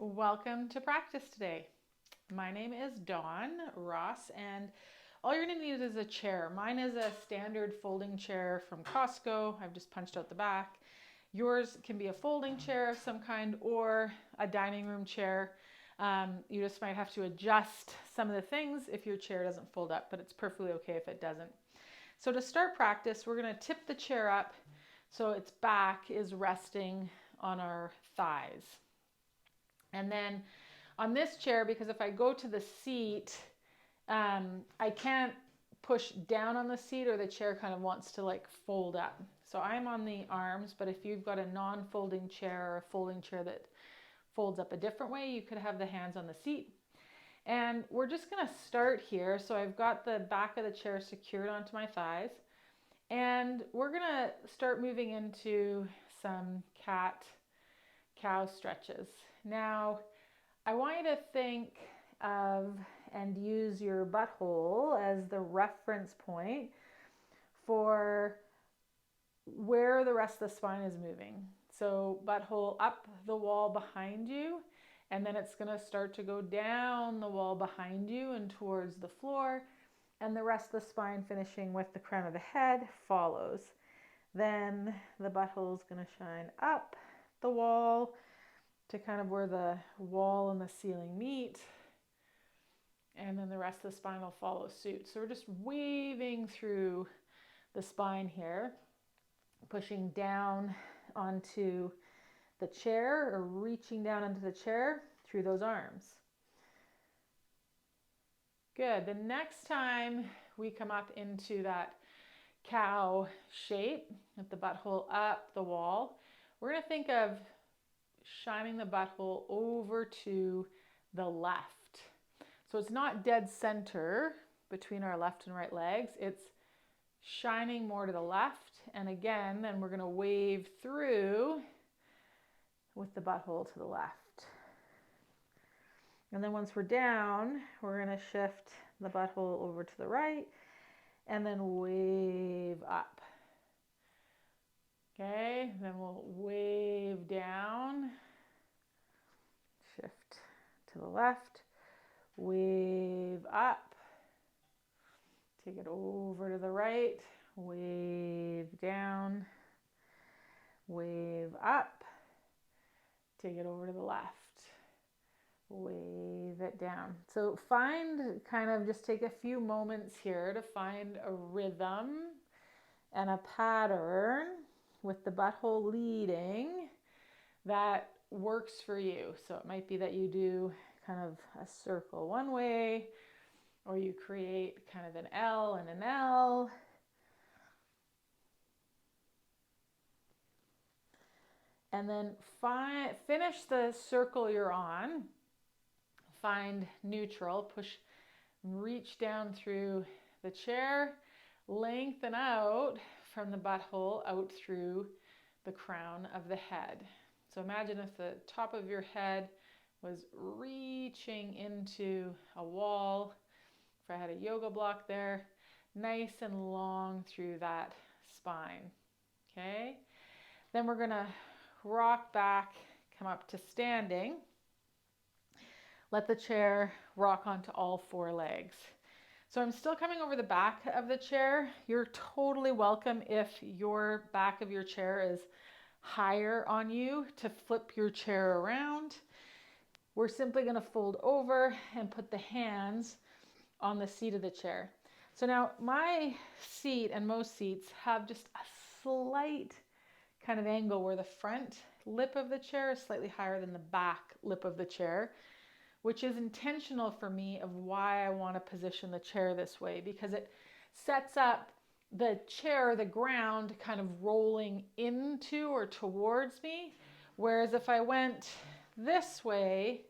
Welcome to practice today. My name is Dawn Ross, and all you're going to need is a chair. Mine is a standard folding chair from Costco. I've just punched out the back. Yours can be a folding chair of some kind or a dining room chair. You just might have to adjust some of the things if your chair doesn't fold up, but it's perfectly okay if it doesn't. So to start practice, we're going to tip the chair up so its back is resting on our thighs. And then on this chair, because if I go to the seat, I can't push down on the seat or the chair kind of wants to like fold up. So I'm on the arms, but if you've got a non-folding chair or a folding chair that folds up a different way, you could have the hands on the seat. And we're just gonna start here. So I've got the back of the chair secured onto my thighs. And we're gonna start moving into some cat-cow stretches. Now, I want you to think of and use your butthole as the reference point for where the rest of the spine is moving. So butthole up the wall behind you, and then it's going to start to go down the wall behind you and towards the floor, and the rest of the spine finishing with the crown of the head follows. Then the butthole is going to shine up the wall to kind of where the wall and the ceiling meet, and then the rest of the spine will follow suit. So we're just waving through the spine here, pushing down onto the chair or reaching down into the chair through those arms. Good. The next time we come up into that cow shape with the butthole up the wall, we're going to think of shining the butthole over to the left. So it's not dead center between our left and right legs. It's shining more to the left. And again, then we're going to wave through with the butthole to the left. And then once we're down, we're going to shift the butthole over to the right and then wave up. Okay, then we'll wave down, shift to the left, wave up, take it over to the right, wave down, wave up, take it over to the left, wave it down. So just take a few moments here to find a rhythm and a pattern with the butthole leading that works for you. So it might be that you do kind of a circle one way, or you create kind of an L and an L. And then finish the circle you're on. Find neutral, reach down through the chair, lengthen out from the butthole out through the crown of the head. So imagine if the top of your head was reaching into a wall. If I had a yoga block there, nice and long through that spine. Okay? Then we're going to rock back, come up to standing. Let the chair rock onto all four legs. So I'm still coming over the back of the chair. You're totally welcome if your back of your chair is higher on you to flip your chair around. We're simply going to fold over and put the hands on the seat of the chair. So now my seat and most seats have just a slight kind of angle where the front lip of the chair is slightly higher than the back lip of the chair, which is intentional for me of why I want to position the chair this way, because it sets up the chair, the ground, kind of rolling into or towards me. Whereas if I went this way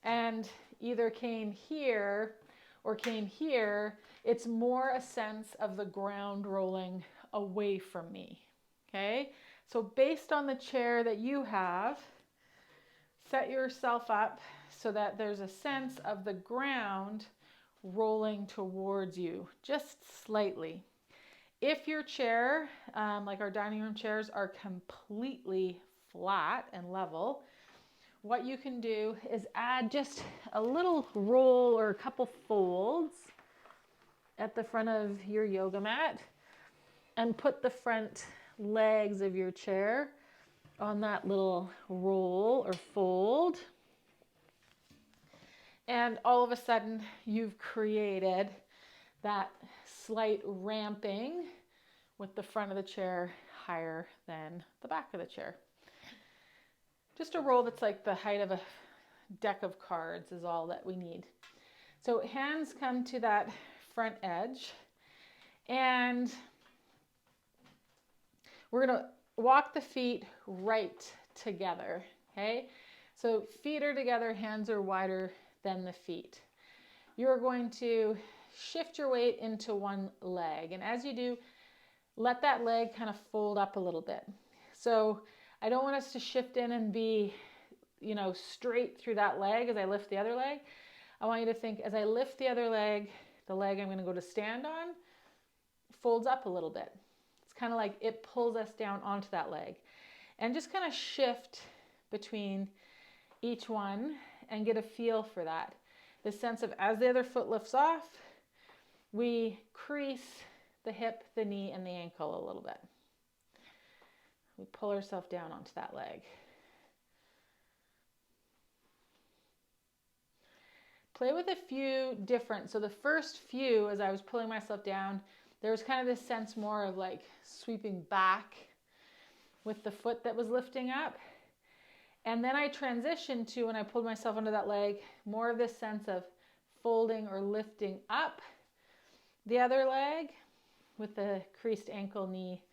and either came here or came here, it's more a sense of the ground rolling away from me. Okay? So based on the chair that you have, set yourself up so that there's a sense of the ground rolling towards you, just slightly. If your chair, like our dining room chairs, are completely flat and level, what you can do is add just a little roll or a couple folds at the front of your yoga mat and put the front legs of your chair on that little roll or fold. And all of a sudden you've created that slight ramping with the front of the chair higher than the back of the chair. Just a roll that's like the height of a deck of cards is all that we need. So hands come to that front edge, and we're going to walk the feet right together, okay? So feet are together, hands are wider than the feet. You're going to shift your weight into one leg, and as you do, let that leg kind of fold up a little bit. So I don't want us to shift in and be, straight through that leg as I lift the other leg. I want you to think, as I lift the other leg, the leg I'm going to go to stand on folds up a little bit. It's kind of like it pulls us down onto that leg. And just kind of shift between each one and get a feel for that. The sense of as the other foot lifts off, we crease the hip, the knee, and the ankle a little bit. We pull ourselves down onto that leg. Play with a few different, so the first few, as I was pulling myself down, there was kind of this sense more of like sweeping back with the foot that was lifting up. And then I transitioned to, when I pulled myself under that leg, more of this sense of folding or lifting up the other leg with the creased ankle, knee,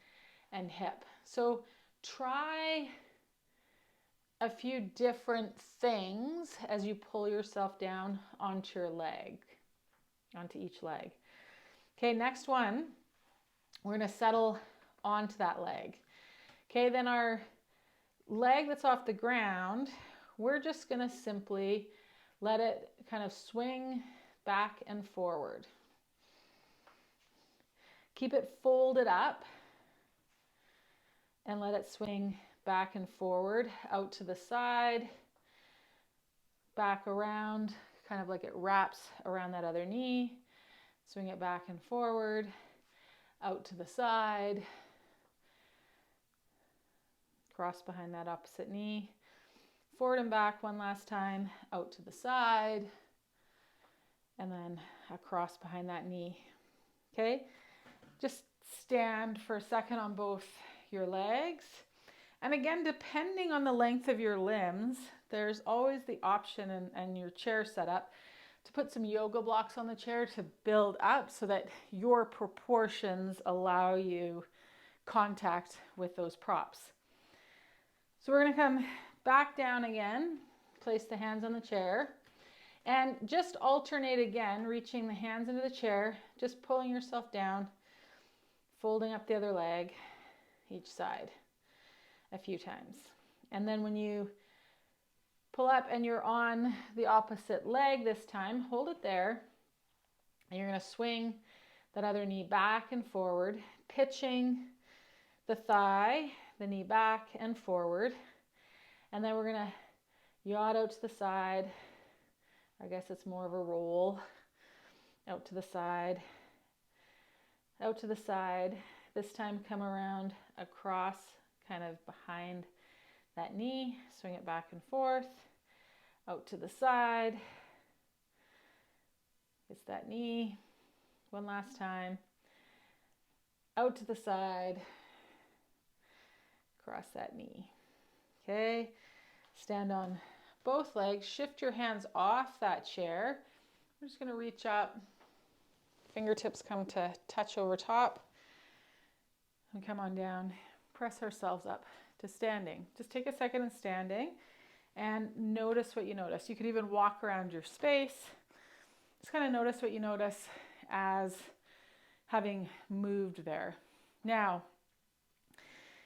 and hip. So try a few different things as you pull yourself down onto your leg, onto each leg. Okay, next one, we're going to settle onto that leg. Okay, then our leg that's off the ground, we're just going to simply let it kind of swing back and forward. Keep it folded up and let it swing back and forward, out to the side, back around, kind of like it wraps around that other knee. Swing it back and forward, out to the side, cross behind that opposite knee, forward and back one last time, out to the side, and then across behind that knee. Okay, just stand for a second on both your legs. And again, depending on the length of your limbs, there's always the option and your chair setup to put some yoga blocks on the chair to build up so that your proportions allow you contact with those props. So we're going to come back down again, place the hands on the chair, and just alternate again, reaching the hands into the chair, just pulling yourself down, folding up the other leg each side a few times. And then when you pull up and you're on the opposite leg this time, hold it there, and you're going to swing that other knee back and forward, pitching the thigh, the knee back and forward, and then we're going to yaw out to the side. I guess it's more of a roll, out to the side, out to the side. This time come around across, kind of behind that knee, swing it back and forth, out to the side. It's that knee. One last time. Out to the side, across that knee. Okay, stand on both legs, shift your hands off that chair. We're just going to reach up, fingertips come to touch over top, and come on down. Press ourselves up to standing. Just take a second in standing and notice what you notice. You could even walk around your space. Just kind of notice what you notice as having moved there. Now,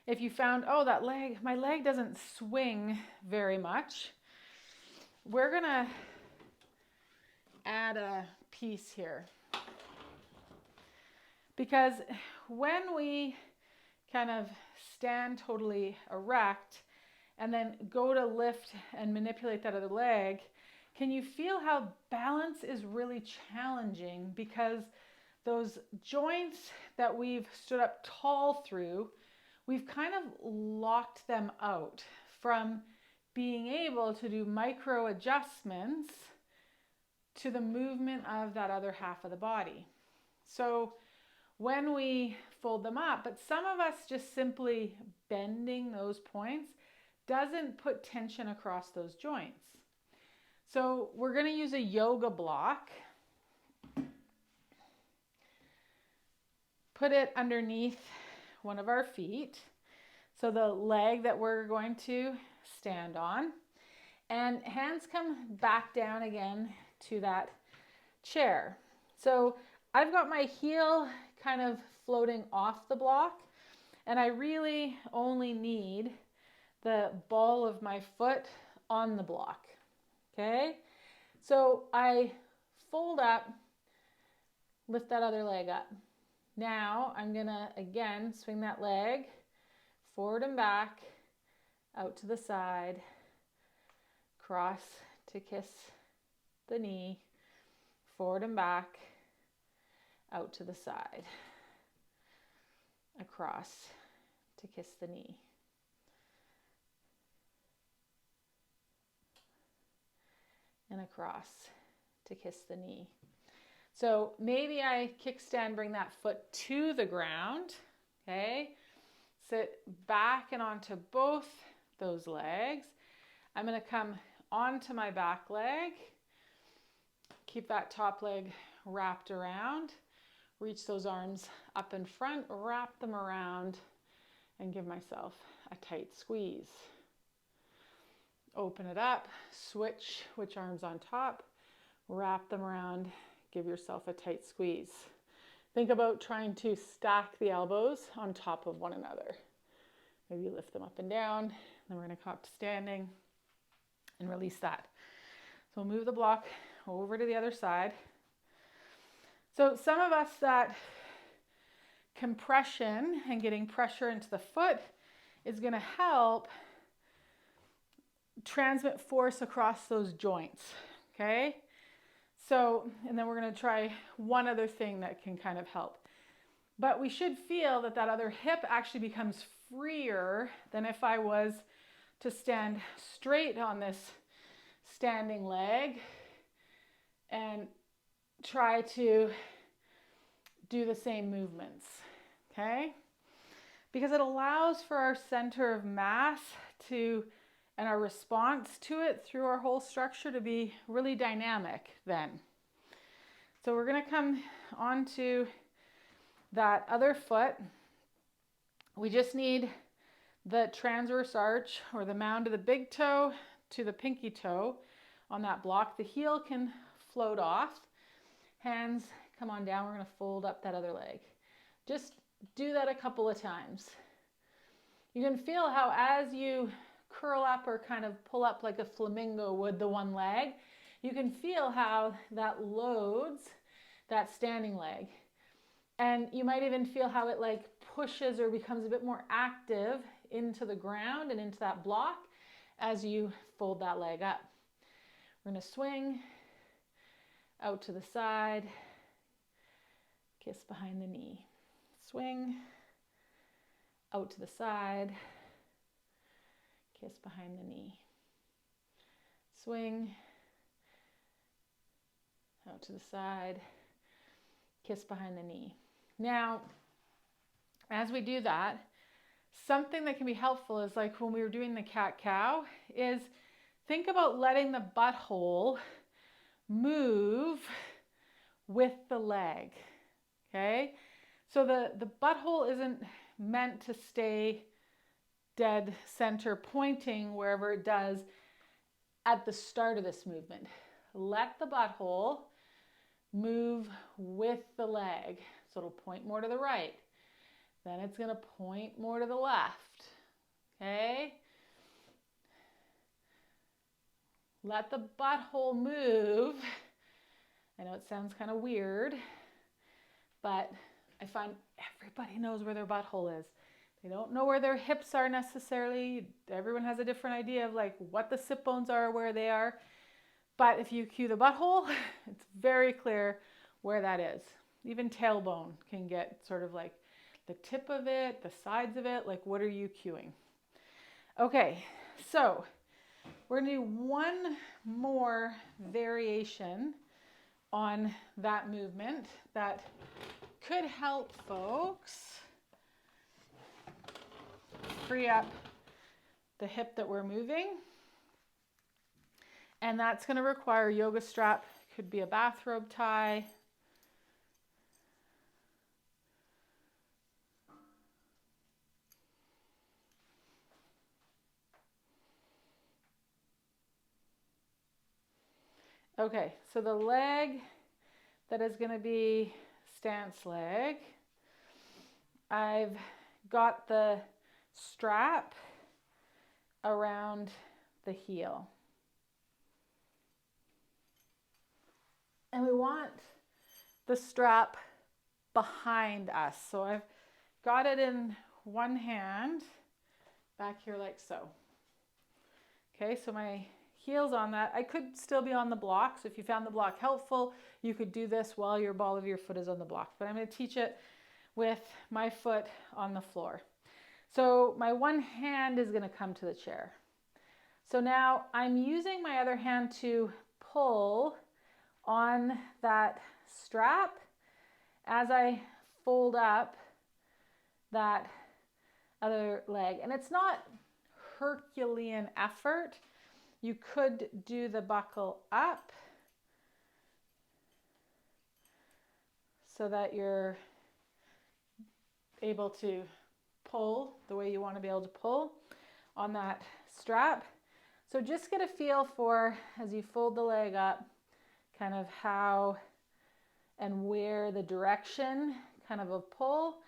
if you found, oh, that leg, my leg doesn't swing very much, we're going to add a piece here. Because when we kind of stand totally erect and then go to lift and manipulate that other leg, can you feel how balance is really challenging? Because those joints that we've stood up tall through, we've kind of locked them out from being able to do micro adjustments to the movement of that other half of the body. So when we fold them up, but some of us just simply bending those points doesn't put tension across those joints. So we're going to use a yoga block. Put it underneath one of our feet. So the leg that we're going to stand on. And hands come back down again to that chair. So I've got my heel kind of floating off the block, and I really only need the ball of my foot on the block. Okay, so I fold up, lift that other leg up. Now I'm gonna again swing that leg forward and back, out to the side, cross to kiss the knee, forward and back, out to the side, across to kiss the knee. And across to kiss the knee. So maybe I kickstand, bring that foot to the ground, okay? Sit back and onto both those legs. I'm gonna come onto my back leg, keep that top leg wrapped around, reach those arms up in front, wrap them around, and give myself a tight squeeze. Open it up, switch which arm's on top, wrap them around, give yourself a tight squeeze. Think about trying to stack the elbows on top of one another. Maybe lift them up and down, then we're gonna come up to standing and release that. So we'll move the block over to the other side. So some of us, that compression and getting pressure into the foot is gonna help transmit force across those joints, okay? So, and then we're gonna try one other thing that can kind of help. But we should feel that that other hip actually becomes freer than if I was to stand straight on this standing leg and try to do the same movements, okay? Because it allows for our center of mass to, and our response to it through our whole structure to be really dynamic then. So we're gonna come onto that other foot. We just need the transverse arch or the mound of the big toe to the pinky toe on that block. The heel can float off. Hands come on down. We're gonna fold up that other leg. Just do that a couple of times. You can feel how as you curl up or kind of pull up like a flamingo would the one leg, you can feel how that loads that standing leg. And you might even feel how it like pushes or becomes a bit more active into the ground and into that block as you fold that leg up. We're gonna swing out to the side, kiss behind the knee. Swing out to the side, kiss behind the knee. Swing out to the side, kiss behind the knee. Now, as we do that, something that can be helpful is like when we were doing the cat-cow is think about letting the butthole move with the leg, okay? So the butthole isn't meant to stay dead center pointing wherever it does at the start of this movement. Let the butthole move with the leg. So it'll point more to the right. Then it's gonna point more to the left, okay? Let the butthole move. I know it sounds kind of weird, but I find everybody knows where their butthole is. They don't know where their hips are necessarily. Everyone has a different idea of like what the sit bones are, where they are. But if you cue the butthole, it's very clear where that is. Even tailbone can get sort of like the tip of it, the sides of it, like what are you cueing? Okay, so we're gonna do one more variation on that movement that could help folks free up the hip that we're moving. And that's going to require a yoga strap. Could be a bathrobe tie. Okay, so the leg that is going to be stance leg, I've got the strap around the heel. And we want the strap behind us. So I've got it in one hand, back here like so. Okay, so my heel's on that. I could still be on the block. So if you found the block helpful, you could do this while your ball of your foot is on the block. But I'm going to teach it with my foot on the floor. So my one hand is going to come to the chair. So now I'm using my other hand to pull on that strap as I fold up that other leg. And it's not Herculean effort. You could do the buckle up so that you're able to pull the way you want to be able to pull on that strap. So just get a feel for, as you fold the leg up, kind of how and where the direction kind of a pull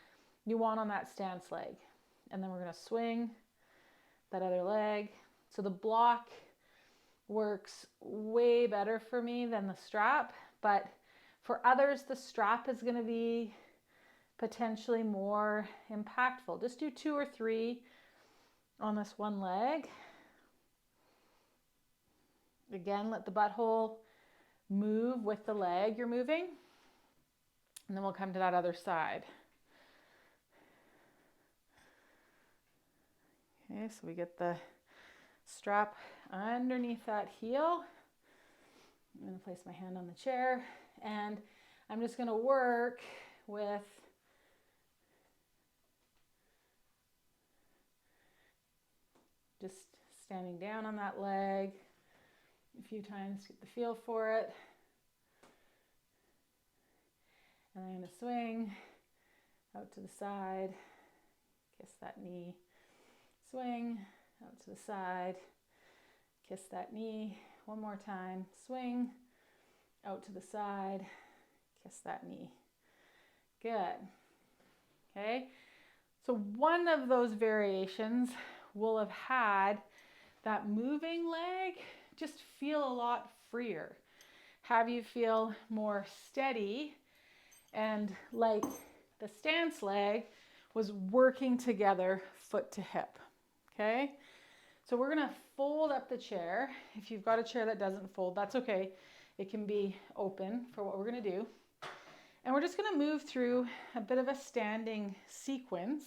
you want on that stance leg. And then we're going to swing that other leg. So the block works way better for me than the strap, but for others, the strap is going to be potentially more impactful. Just do 2 or 3 on this one leg. Again, let the butthole move with the leg you're moving. And then we'll come to that other side. Okay, so we get the strap underneath that heel. I'm going to place my hand on the chair and I'm just going to work with just standing down on that leg a few times, get the feel for it. And I'm going to swing out to the side, kiss that knee, swing out to the side, kiss that knee. One more time, swing out to the side, kiss that knee. Good. Okay, so one of those variations will have had that moving leg just feel a lot freer, have you feel more steady, and like the stance leg was working together foot to hip. Okay, so we're going to fold up the chair. If you've got a chair that doesn't fold, that's okay. It can be open for what we're going to do. And we're just going to move through a bit of a standing sequence,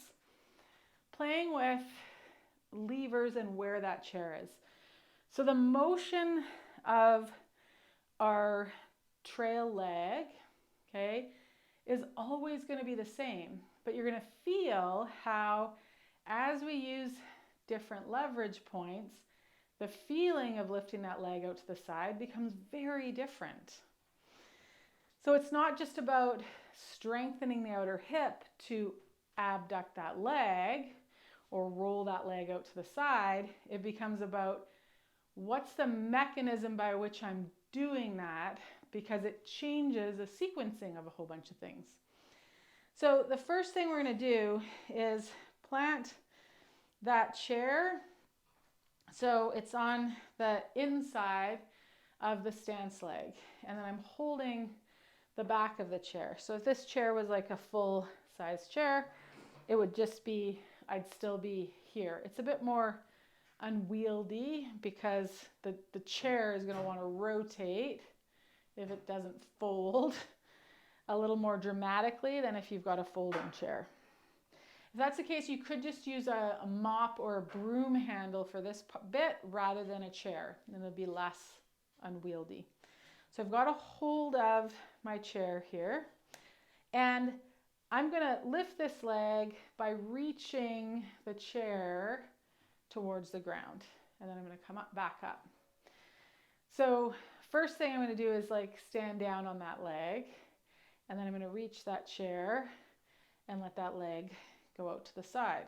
playing with levers and where that chair is. So the motion of our trail leg, okay, is always going to be the same, but you're going to feel how as we use different leverage points, the feeling of lifting that leg out to the side becomes very different. So it's not just about strengthening the outer hip to abduct that leg or roll that leg out to the side. It becomes about what's the mechanism by which I'm doing that, because it changes the sequencing of a whole bunch of things. So the first thing we're going to do is plant that chair so it's on the inside of the stance leg, and then I'm holding the back of the chair. So if this chair was like a full size chair, it would just be I'd still be here. It's a bit more unwieldy because the chair is going to want to rotate if it doesn't fold a little more dramatically than if you've got a folding chair. If that's the case, you could just use a mop or a broom handle for this bit rather than a chair, and it'll be less unwieldy. So I've got a hold of my chair here, and I'm going to lift this leg by reaching the chair towards the ground, and then I'm going to come back up. So first thing I'm going to do is like stand down on that leg, and then I'm going to reach that chair and let that leg go out to the side.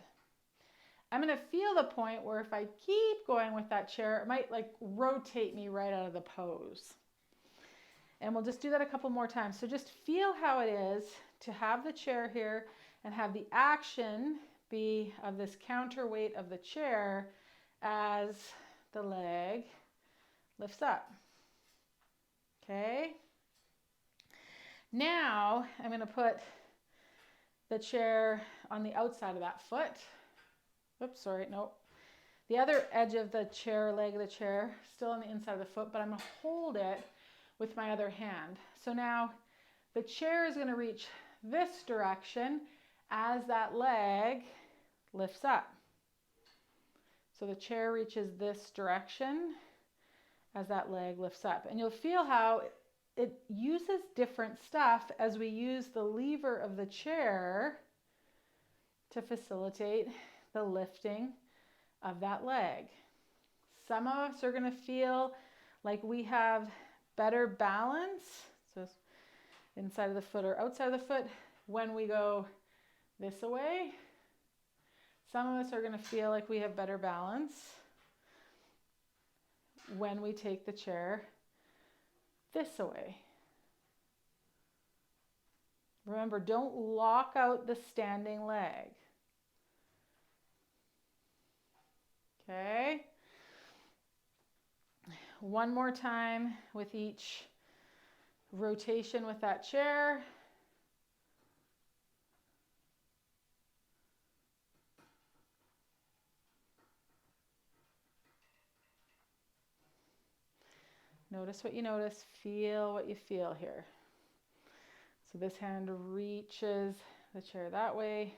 I'm going to feel the point where if I keep going with that chair, it might like rotate me right out of the pose. And we'll just do that a couple more times. So just feel how it is to have the chair here and have the action be of this counterweight of the chair as the leg lifts up. Okay. Now I'm going to put the chair on the outside of that foot. Oops, sorry, no. The other edge of the chair, leg of the chair, still on the inside of the foot, but I'm going to hold it with my other hand. So now the chair is going to reach this direction as that leg lifts up. So the chair reaches this direction as that leg lifts up. And you'll feel how it uses different stuff as we use the lever of the chair to facilitate the lifting of that leg. Some of us are going to feel like we have better balance, so inside of the foot or outside of the foot, when we go this away. Some of us are going to feel like we have better balance when we take the chair this away. Remember, don't lock out the standing leg. Okay. One more time with each rotation with that chair. Notice what you notice, feel what you feel here. So this hand reaches the chair that way.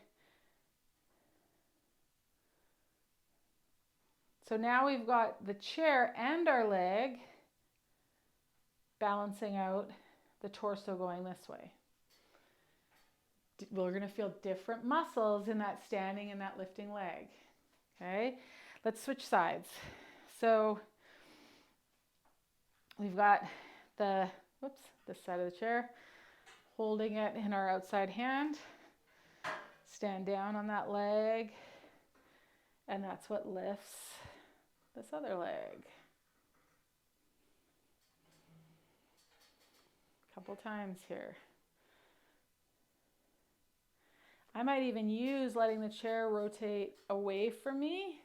So now we've got the chair and our leg balancing out the torso going this way. We're going to feel different muscles in that standing and that lifting leg. Okay, let's switch sides. So we've got this side of the chair, holding it in our outside hand, stand down on that leg, and that's what lifts this other leg. A couple times here. I might even use letting the chair rotate away from me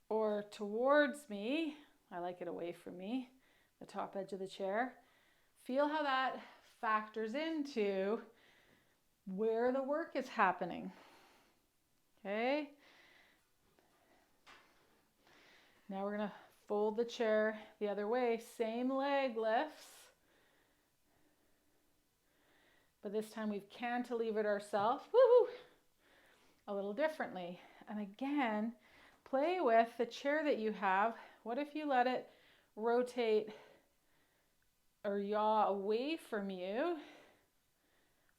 or towards me. I like it away from me, the top edge of the chair. Feel how that factors into where the work is happening. Okay. Now we're going to fold the chair the other way. Same leg lifts. But this time we've cantilevered ourselves a little differently. And again, play with the chair that you have. What if you let it rotate or yaw away from you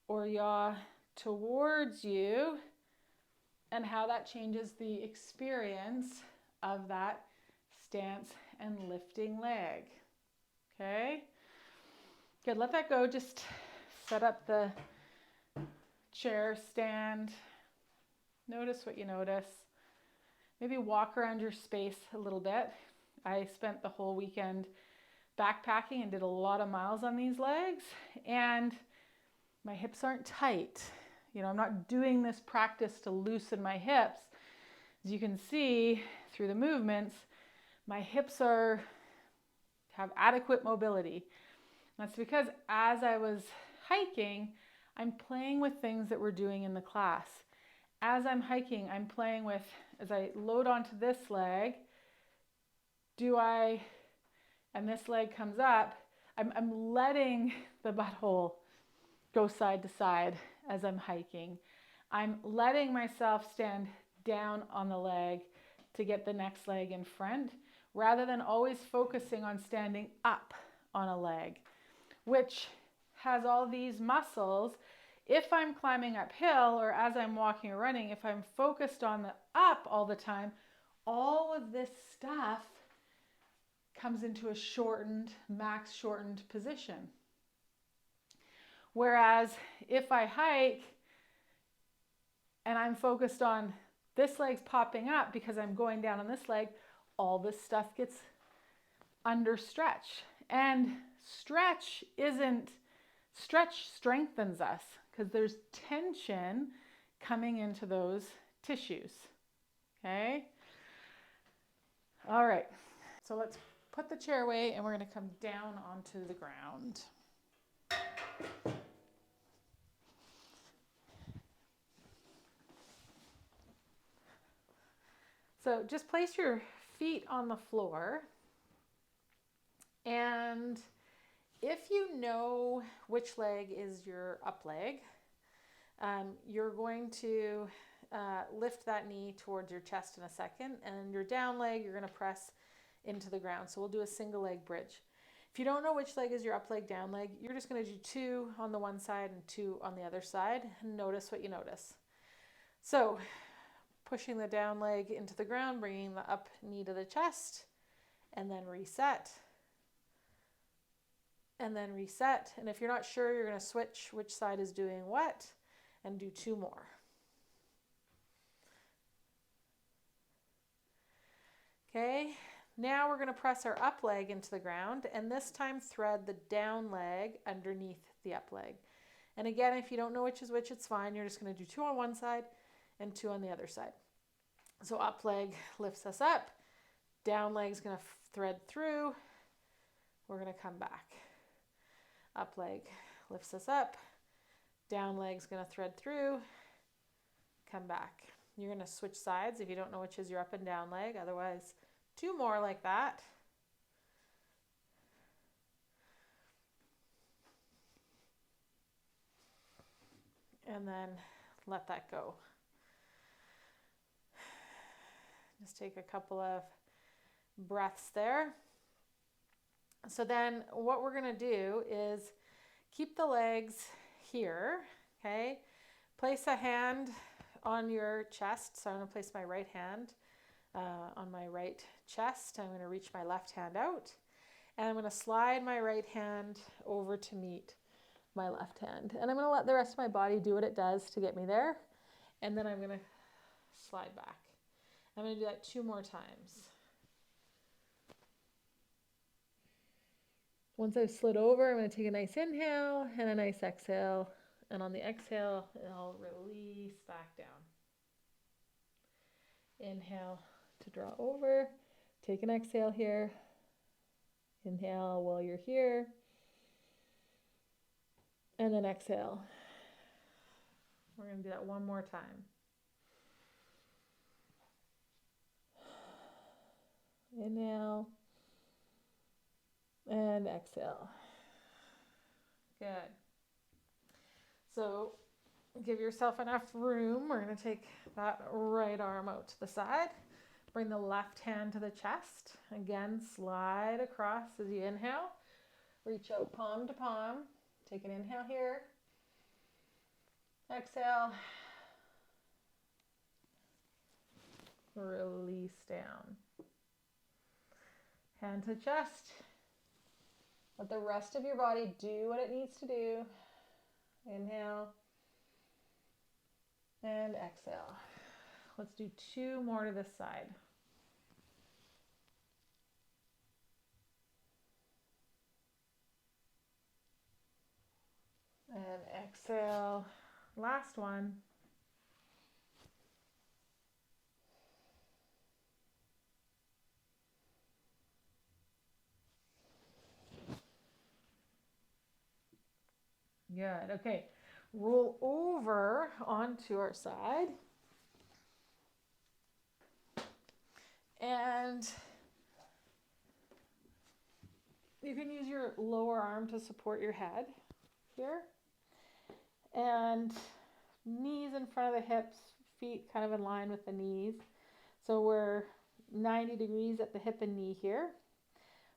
or yaw towards you, and how that changes the experience of that stance and lifting leg. Okay? Good, let that go. Just set up the chair, stand. Notice what you notice. Maybe walk around your space a little bit. I spent the whole weekend backpacking and did a lot of miles on these legs, and my hips aren't tight. You know, I'm not doing this practice to loosen my hips. As you can see through the movements, my hips have adequate mobility. That's because as I was hiking, I'm playing with things that we're doing in the class. as I'm hiking, I'm playing with, as I load onto this leg, and this leg comes up, I'm letting the butthole go side to side as I'm hiking. I'm letting myself stand down on the leg to get the next leg in front, rather than always focusing on standing up on a leg, which has all these muscles. If I'm climbing uphill or as I'm walking or running, if I'm focused on the up all the time, all of this stuff comes into a shortened, max shortened position. Whereas if I hike and I'm focused on this leg's popping up because I'm going down on this leg, all this stuff gets under stretch. And stretch strengthens us because there's tension coming into those tissues. Okay? All right. So let's put the chair away and we're going to come down onto the ground. So just place your feet on the floor, and if you know which leg is your up leg, you're going to lift that knee towards your chest in a second, and your down leg you're going to press into the ground. So we'll do a single leg bridge. If you don't know which leg is your up leg, down leg, you're just going to do 2 on the one side and 2 on the other side, and notice what you notice. So pushing the down leg into the ground, bringing the up knee to the chest, and then reset. And then reset. And if you're not sure, you're going to switch which side is doing what and do 2 more. Okay, now we're going to press our up leg into the ground, and this time thread the down leg underneath the up leg. And again, if you don't know which is which, it's fine. You're just going to do 2 on one side and 2 on the other side. So up leg lifts us up, down leg's going to thread through, we're going to come back. Up leg lifts us up, down leg's going to thread through, come back. You're going to switch sides if you don't know which is your up and down leg, otherwise 2 more like that. And then let that go. Just take a couple of breaths there. So then what we're going to do is keep the legs here, okay? Place a hand on your chest. So I'm going to place my right hand on my right chest. I'm going to reach my left hand out, and I'm going to slide my right hand over to meet my left hand. And I'm going to let the rest of my body do what it does to get me there. And then I'm going to slide back. I'm going to do that 2 more times. Once I've slid over, I'm going to take a nice inhale and a nice exhale. And on the exhale, I'll release back down. Inhale to draw over. Take an exhale here. Inhale while you're here. And then exhale. We're going to do that 1 more time. Inhale and exhale. Good. So give yourself enough room. We're going to take that right arm out to the side. Bring the left hand to the chest. Again, slide across as you inhale. Reach out palm to palm. Take an inhale here. Exhale. Release down. Hand to chest. Let the rest of your body do what it needs to do. Inhale and exhale. Let's do 2 more to this side. And exhale. Last one. Good. Okay. Roll over onto our side. And you can use your lower arm to support your head here. And knees in front of the hips, feet kind of in line with the knees. So we're 90 degrees at the hip and knee here.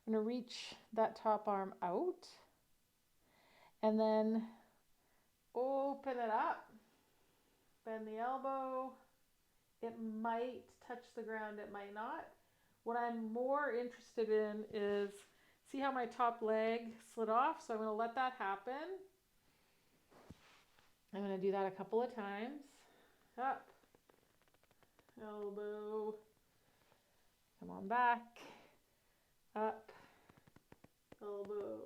I'm going to reach that top arm out and then open it up, bend the elbow. It might touch the ground, it might not. What I'm more interested in is, see how my top leg slid off? So I'm going to let that happen. I'm going to do that a couple of times. Up, elbow, come on back, up, elbow,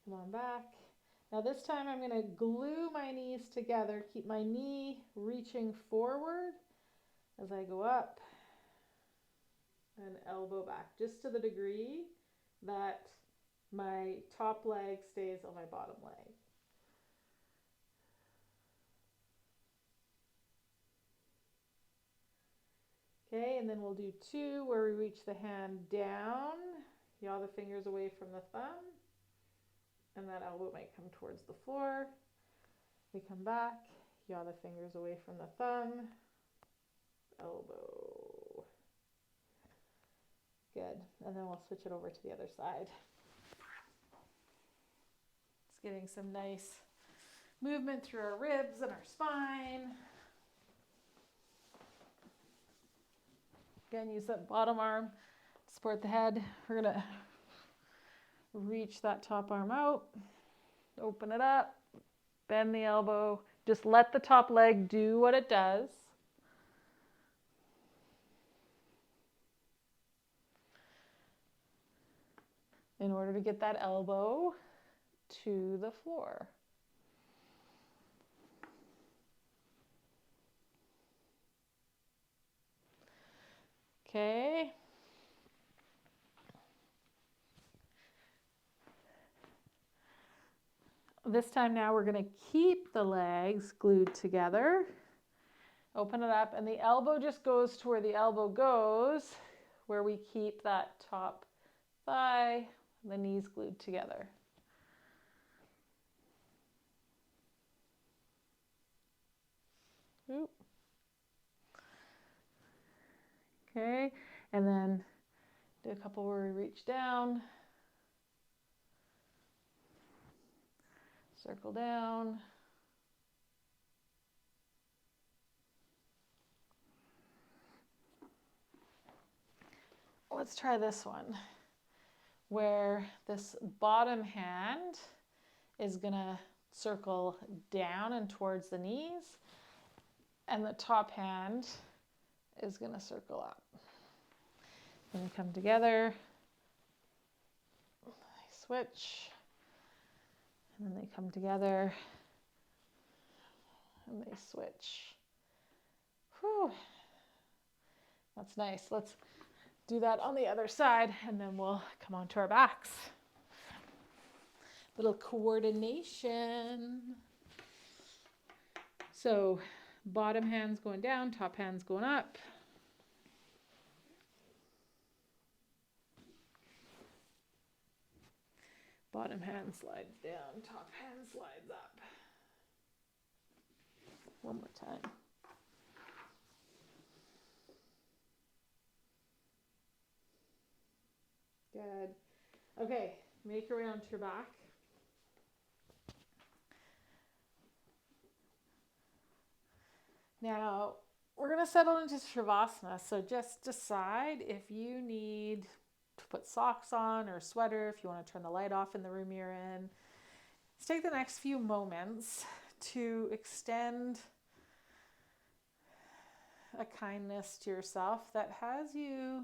come on back. Now this time I'm going to glue my knees together, keep my knee reaching forward as I go up and elbow back, just to the degree that my top leg stays on my bottom leg. Okay, and then we'll do two where we reach the hand down, yaw the fingers away from the thumb, and that elbow might come towards the floor. We come back, yaw the fingers away from the thumb, elbow. Good, and then we'll switch it over to the other side. It's getting some nice movement through our ribs and our spine. Again, use that bottom arm to support the head. We're going to reach that top arm out, open it up, bend the elbow. Just let the top leg do what it does. In order to get that elbow to the floor. Okay. This time now we're going to keep the legs glued together. Open it up, and the elbow just goes to where the elbow goes, where we keep that top thigh, the knees glued together. Oop. Okay, and then do a couple where we reach down, circle down. Let's try this one, where this bottom hand is gonna circle down and towards the knees, and the top hand is gonna circle up. Then we come together, switch, and then they come together, and they switch. Whew. That's nice. Let's do that on the other side, and then we'll come onto our backs. Little coordination. So bottom hand's going down, top hand's going up. Bottom hand slides down, top hand slides up. One more time. Good. Okay, make your way onto your back. Now, we're going to settle into Shavasana, so just decide if you need to put socks on or a sweater, if you want to turn the light off in the room you're in. Let's take the next few moments to extend a kindness to yourself that has you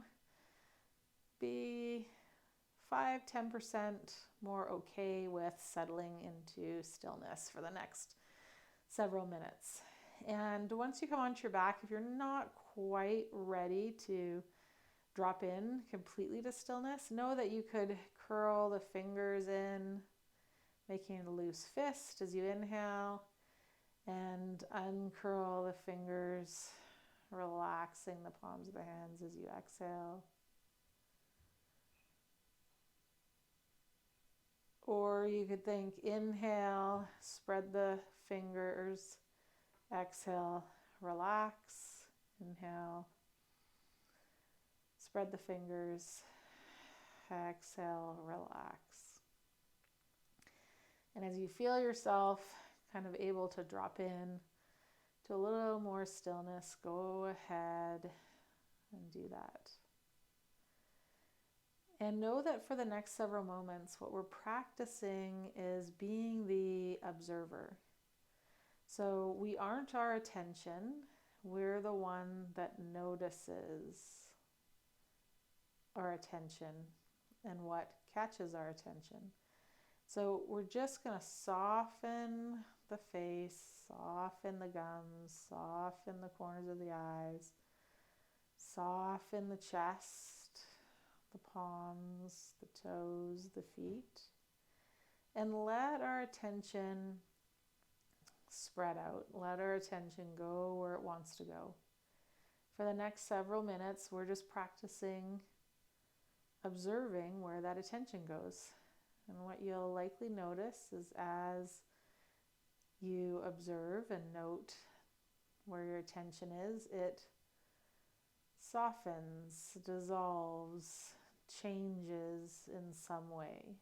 be 5-10% more okay with settling into stillness for the next several minutes. And once you come onto your back, if you're not quite ready to drop in completely to stillness, know that you could curl the fingers in, making a loose fist as you inhale, and uncurl the fingers, relaxing the palms of the hands as you exhale. Or you could think, inhale, spread the fingers, exhale, relax, inhale, spread the fingers, exhale, relax. And as you feel yourself kind of able to drop in to a little more stillness, go ahead and do that. And know that for the next several moments, what we're practicing is being the observer. So we aren't our attention, we're the one that notices our attention and what catches our attention. So we're just going to soften the face, soften the gums, soften the corners of the eyes, soften the chest, the palms, the toes, the feet, and let our attention spread out. Let our attention go where it wants to go. For the next several minutes, we're just practicing observing where that attention goes. And what you'll likely notice is as you observe and note where your attention is, it softens, dissolves, changes in some way.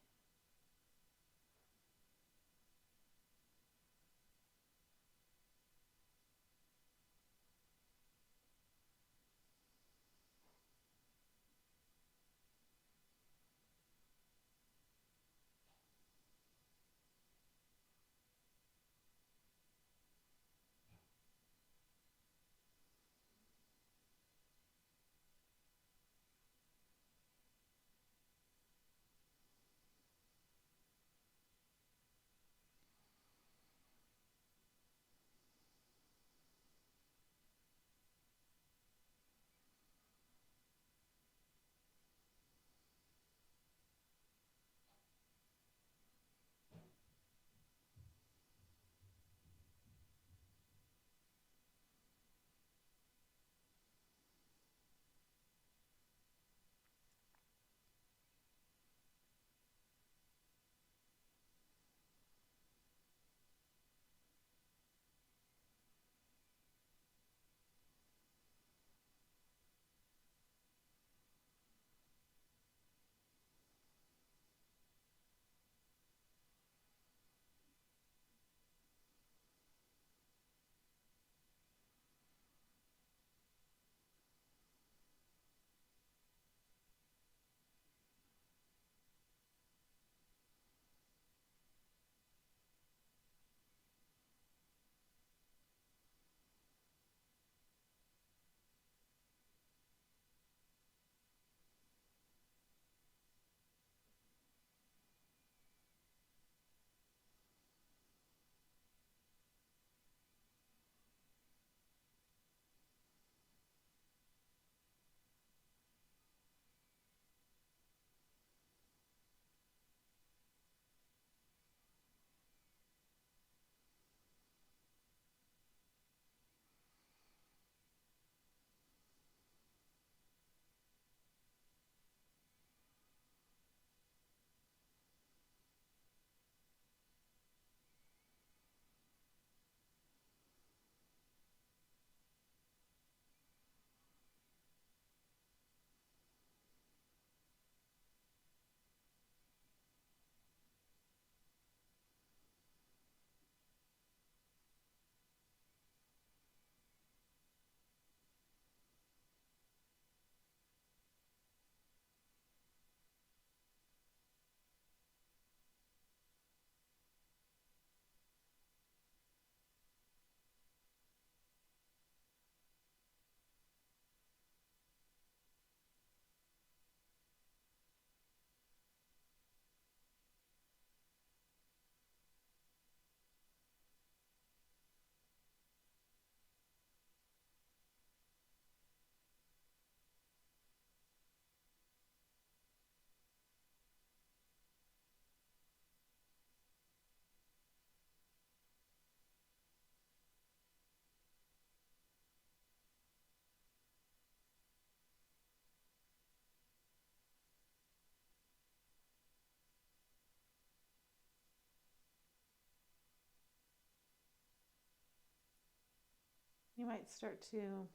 You might start to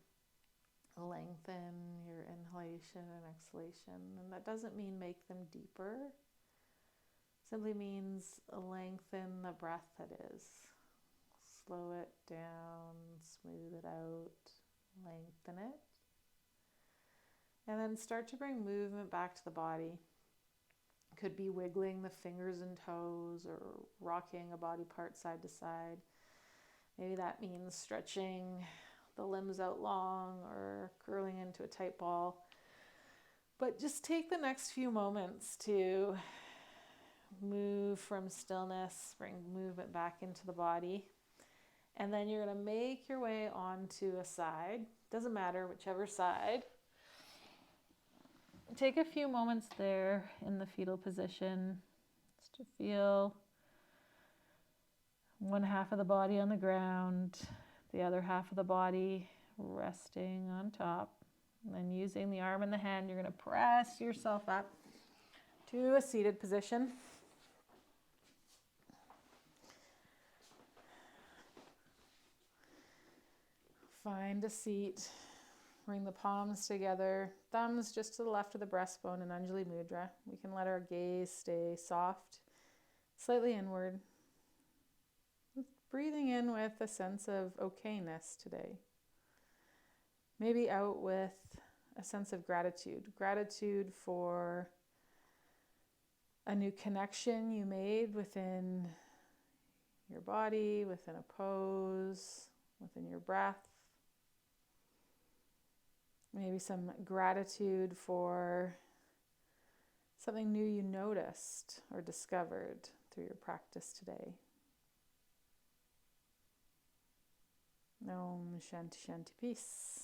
lengthen your inhalation and exhalation, and that doesn't mean make them deeper. It simply means lengthen the breath that is. Slow it down, smooth it out, lengthen it. And then start to bring movement back to the body. It could be wiggling the fingers and toes or rocking a body part side to side. Maybe that means stretching the limbs out long or curling into a tight ball. But just take the next few moments to move from stillness, bring movement back into the body. And then you're going to make your way onto a side. Doesn't matter, whichever side. Take a few moments there in the fetal position just to feel one half of the body on the ground, the other half of the body resting on top. And then using the arm and the hand, you're going to press yourself up to a seated position. Find a seat. Bring the palms together, thumbs just to the left of the breastbone in Anjali Mudra. We can let our gaze stay soft, slightly inward. Breathing in with a sense of okayness today. Maybe out with a sense of gratitude. Gratitude for a new connection you made within your body, within a pose, within your breath. Maybe some gratitude for something new you noticed or discovered through your practice today. Om Shanti Shanti Peace.